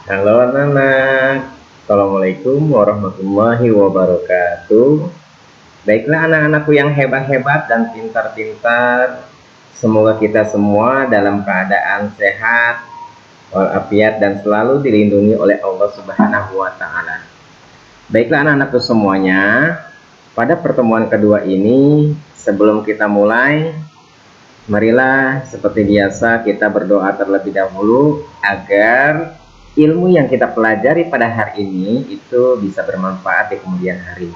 Halo anak-anak, Assalamualaikum warahmatullahi wabarakatuh. Baiklah anak-anakku yang hebat-hebat dan pintar-pintar, semoga kita semua dalam keadaan sehat, walafiat dan selalu dilindungi oleh Allah Subhanahu wa Ta'ala. Baiklah anak-anakku semuanya, pada pertemuan kedua ini, sebelum kita mulai, marilah seperti biasa kita berdoa terlebih dahulu agar ilmu yang kita pelajari pada hari ini itu bisa bermanfaat di kemudian hari.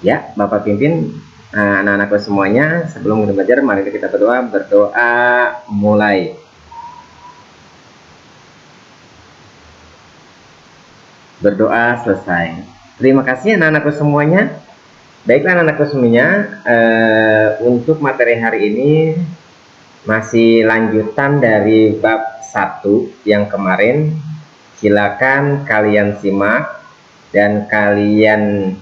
Ya, Bapak pimpin anak-anakku semuanya, sebelum kita belajar mari kita berdoa. Berdoa mulai. Berdoa selesai. Terima kasih anak-anakku semuanya. Baiklah anak-anakku semuanya, untuk materi hari ini masih lanjutan dari bab 1 yang kemarin. Silakan kalian simak dan kalian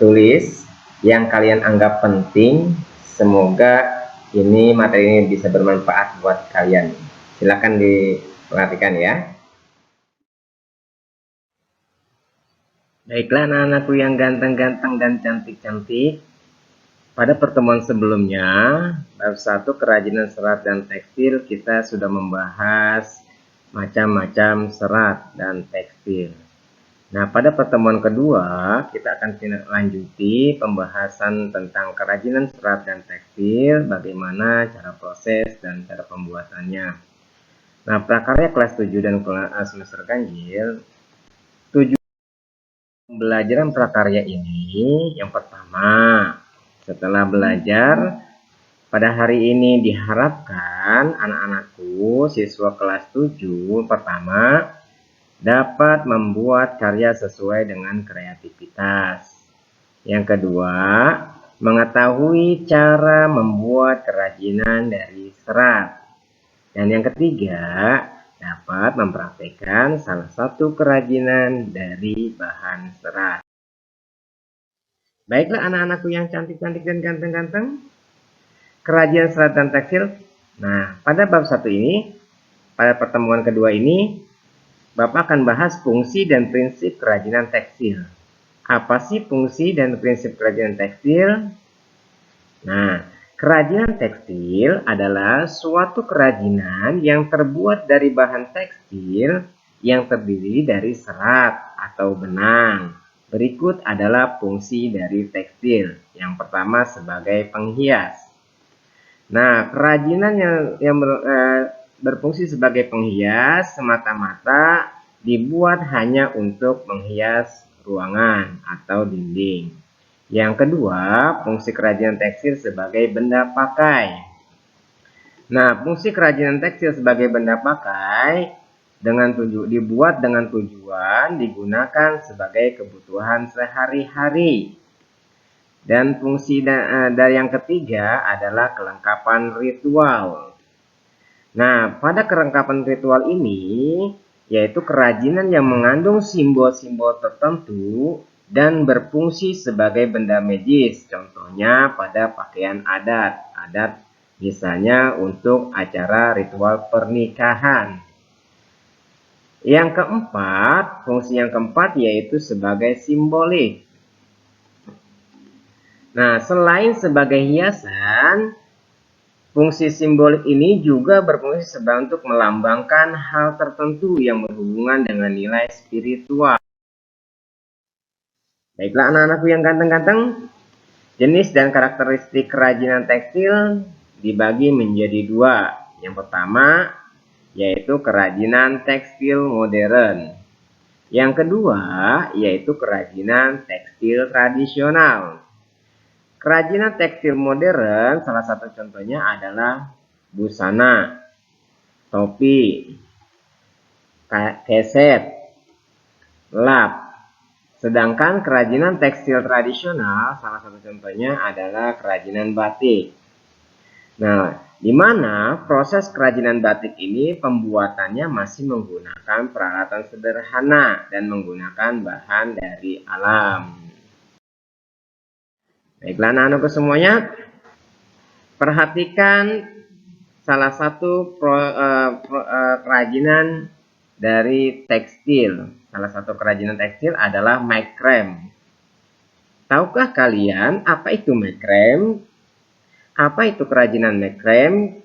tulis yang kalian anggap penting. Semoga ini materi ini bisa bermanfaat buat kalian. Silakan diperhatikan ya. Baiklah anak-anakku yang ganteng-ganteng dan cantik-cantik. Pada pertemuan sebelumnya, bab 1 kerajinan serat dan tekstil, kita sudah membahas macam-macam serat dan tekstil. Nah, pada pertemuan kedua, kita akan lanjuti pembahasan tentang kerajinan serat dan tekstil, bagaimana cara proses dan cara pembuatannya. Nah, prakarya kelas 7 dan kelas semester ganjil, tujuan pembelajaran prakarya ini yang pertama, setelah belajar pada hari ini diharapkan anak-anakku siswa kelas 7 pertama dapat membuat karya sesuai dengan kreativitas. Yang kedua, mengetahui cara membuat kerajinan dari serat. Dan yang ketiga, dapat mempraktekkan salah satu kerajinan dari bahan serat. Baiklah anak-anakku yang cantik-cantik dan ganteng-ganteng, kerajinan serat dan tekstil. Nah, pada bab 1 ini, pada pertemuan kedua ini, Bapak akan bahas fungsi dan prinsip kerajinan tekstil. Apa sih fungsi dan prinsip kerajinan tekstil? Nah, kerajinan tekstil adalah suatu kerajinan yang terbuat dari bahan tekstil yang terdiri dari serat atau benang. Berikut adalah fungsi dari tekstil. Yang pertama sebagai penghias. Nah, kerajinan yang berfungsi sebagai penghias semata-mata dibuat hanya untuk menghias ruangan atau dinding. Yang kedua, fungsi kerajinan tekstil sebagai benda pakai. Nah, fungsi kerajinan tekstil sebagai benda pakai dibuat dengan tujuan digunakan sebagai kebutuhan sehari-hari. Dan fungsi dari yang ketiga adalah kelengkapan ritual. Nah, pada kelengkapan ritual ini, yaitu kerajinan yang mengandung simbol-simbol tertentu dan berfungsi sebagai benda magis. Contohnya pada pakaian adat. Misalnya untuk acara ritual pernikahan. Yang keempat, fungsi yang keempat yaitu sebagai simbolik. Nah, selain sebagai hiasan, fungsi simbolik ini juga berfungsi sebagai untuk melambangkan hal tertentu yang berhubungan dengan nilai spiritual. Baiklah anak-anakku yang ganteng-ganteng, jenis dan karakteristik kerajinan tekstil dibagi menjadi dua. Yang pertama yaitu kerajinan tekstil modern. Yang kedua yaitu kerajinan tekstil tradisional. Kerajinan tekstil modern salah satu contohnya adalah busana, topi, keset, lap. Sedangkan kerajinan tekstil tradisional salah satu contohnya adalah kerajinan batik. Nah, di mana proses kerajinan batik ini pembuatannya masih menggunakan peralatan sederhana dan menggunakan bahan dari alam. Baiklah anak-anakku semuanya, perhatikan salah satu kerajinan dari tekstil. Salah satu kerajinan tekstil adalah makrem. Tahukah kalian apa itu makrem? Apa itu kerajinan makrem?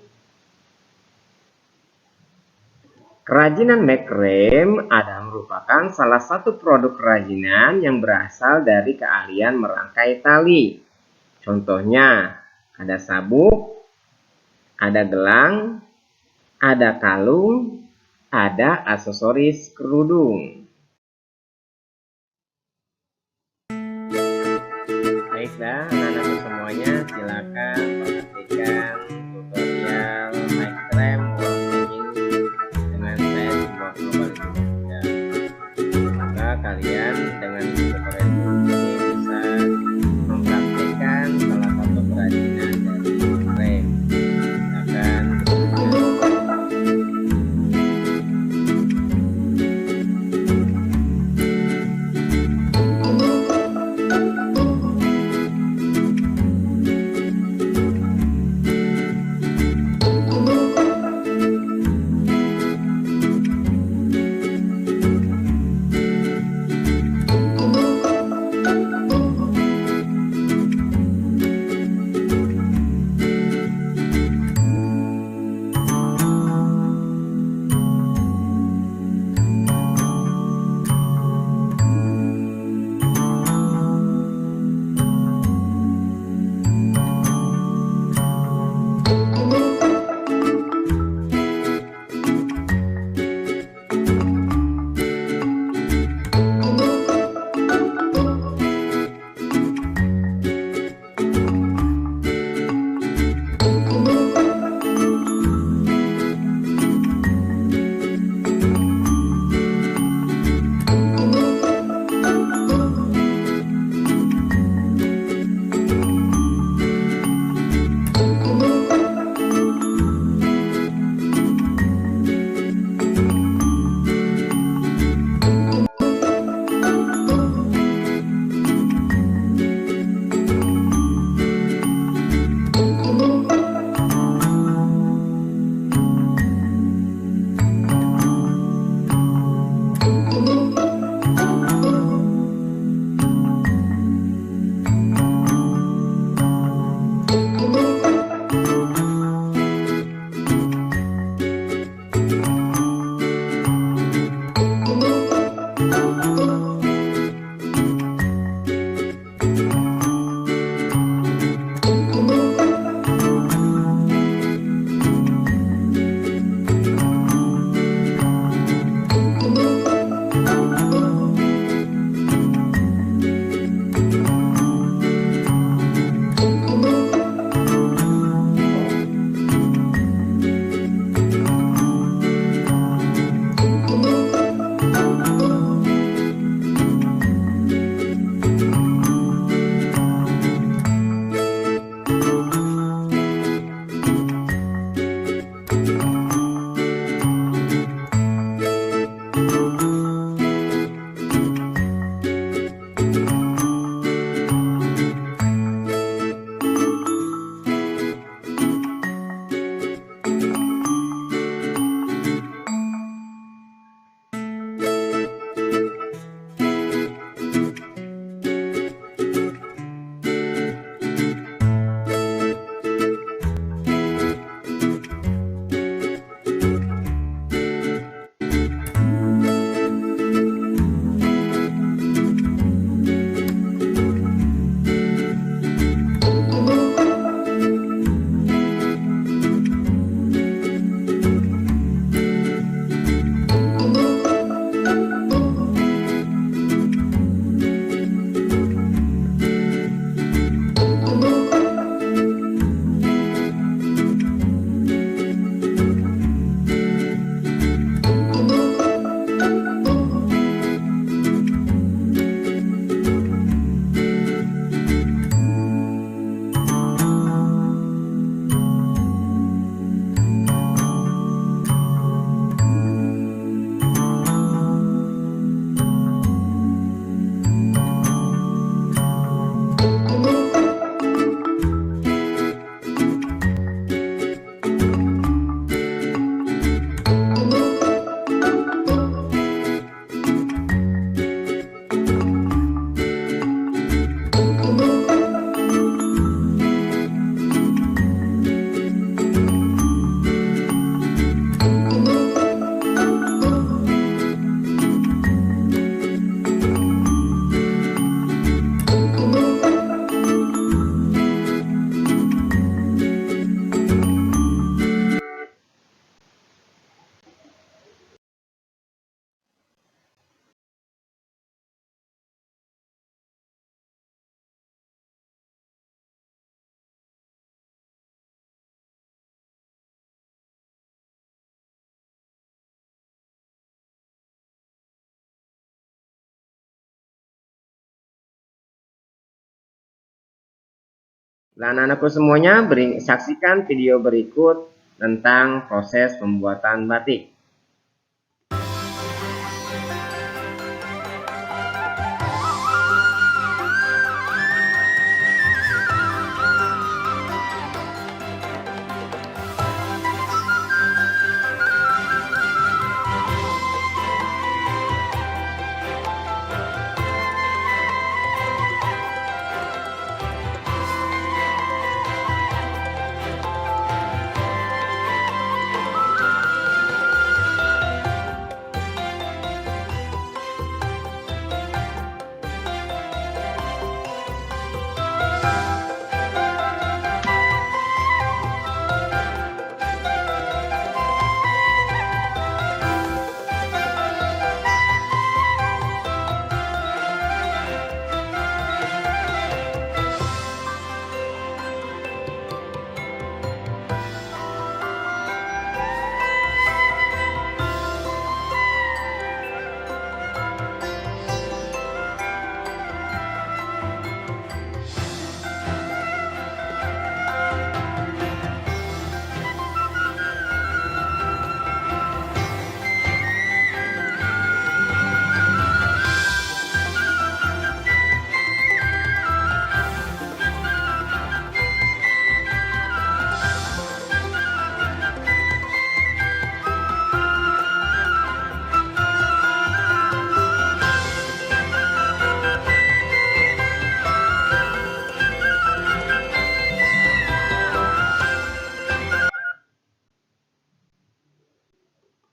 Kerajinan makrem adalah merupakan salah satu produk kerajinan yang berasal dari keahlian merangkai tali. Contohnya, ada sabuk, ada gelang, ada kalung, ada aksesoris kerudung. Baiklah, anak-anak semuanya, silakan perhatikan tutorial makrem wall hanging dengan saya sebuah global Indonesia. Maka kalian dengan tutorial ini bisa mempraktikkan salah satu kerajinan dari makrem. Silakan. Nah, anak-anakku semuanya, saksikan video berikut tentang proses pembuatan batik.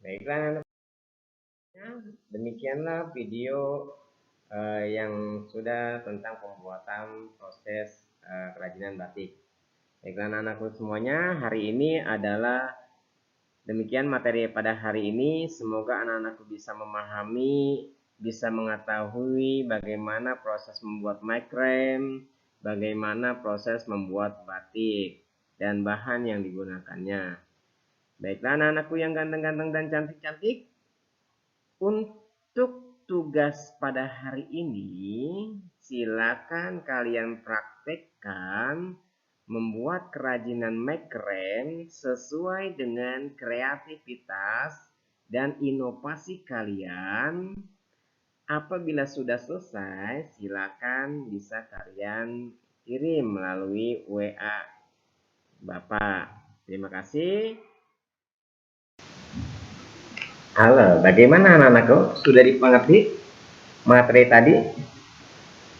Baiklah, anak-anak, demikianlah video yang sudah tentang pembuatan proses kerajinan batik. Baiklah anak-anakku semuanya, hari ini adalah demikian materi pada hari ini. Semoga anak-anakku bisa memahami, bisa mengetahui bagaimana proses membuat macrame, bagaimana proses membuat batik, dan bahan yang digunakannya. Baiklah anak-anakku yang ganteng-ganteng dan cantik-cantik, untuk tugas pada hari ini, silakan kalian praktekkan membuat kerajinan macrame sesuai dengan kreativitas dan inovasi kalian. Apabila sudah selesai, silakan bisa kalian kirim melalui WA Bapak. Terima kasih. Halo, bagaimana anak-anakku? Sudah dimengerti materi tadi?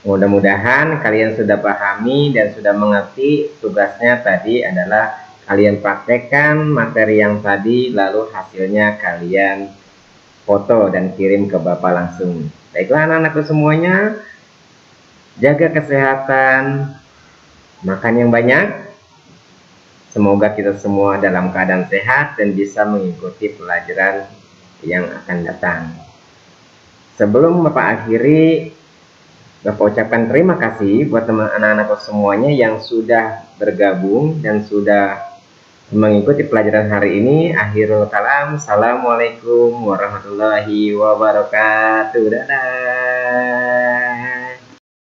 Mudah-mudahan kalian sudah pahami dan sudah mengerti. Tugasnya tadi adalah kalian praktekkan materi yang tadi, lalu hasilnya kalian foto dan kirim ke Bapak langsung. Baiklah anak-anakku semuanya, jaga kesehatan, makan yang banyak. Semoga kita semua dalam keadaan sehat dan bisa mengikuti pelajaran yang akan datang. Sebelum Bapak akhiri, Bapak ucapkan terima kasih buat teman anak-anakku semuanya yang sudah bergabung dan sudah mengikuti pelajaran hari ini. Akhirul kalam, assalamualaikum warahmatullahi wabarakatuh. Dadah.